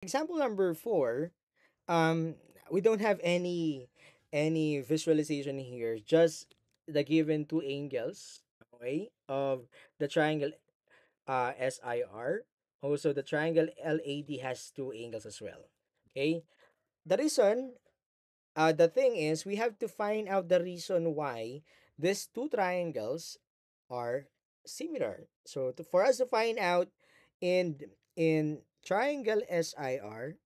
Example number 4, um, we don't have any visualization here, just the given two angles, okay, of the triangle SIR. Also, the triangle LAD has two angles as well. Okay, the reason, the thing is, we have to find out the reason why these two triangles are similar. So, for us to find out in triangle SIR,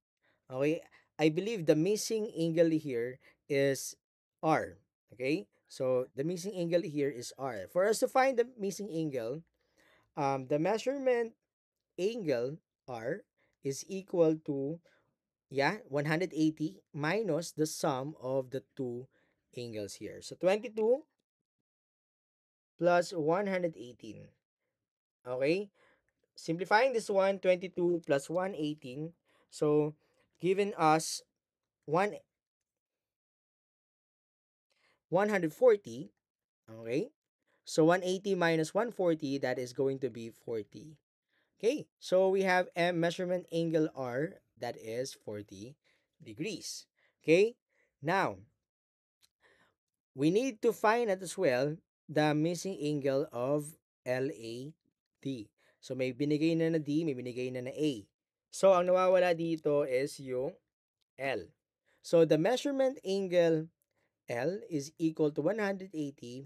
okay, I believe the missing angle here is R. Okay, so the missing angle here is R. For us to find the missing angle, the measurement angle R is equal to, yeah, 180 minus the sum of the two angles here. So 22 plus 118. Okay? Simplifying this one, 22 plus 118. So given us 1 140, okay? So 180 minus 140, that is going to be 40. Okay, so we have a measurement angle R that is 40 degrees. Okay, now we need to find out as well the missing angle of LAD. So may binigay na D, may binigay na A. So ang nawawala dito is yung L. So the measurement angle L is equal to 180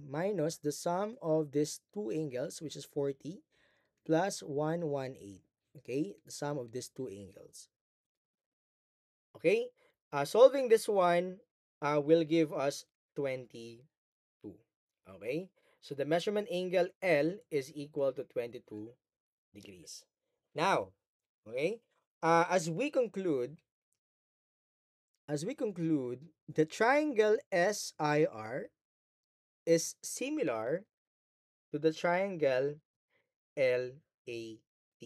minus the sum of these two angles, which is 40, plus 118. Okay, the sum of these two angles. Okay, solving this one will give us 22. Okay, so the measurement angle L is equal to 22 degrees. Now, okay, as we conclude, the triangle SIR is similar to the triangle LAT.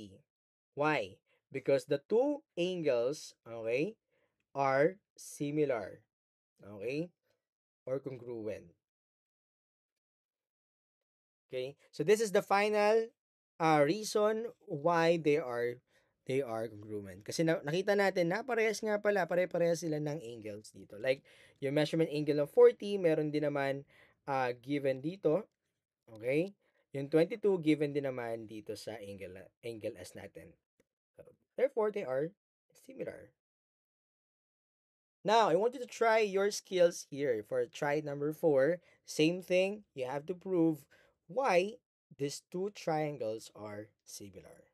Why? Because the two angles, okay, are similar, okay, or congruent. Okay, so this is the final reason why they are congruent. Kasi nakita natin na parehas nga pala, pare-parehas sila ng angles dito. Like, yung measurement angle ng 40, meron din naman given dito. Okay? Yung 22 given din naman dito sa angle S natin. So, therefore, they are similar. Now, I want you to try your skills here for try number 4. Same thing, you have to prove why these two triangles are similar.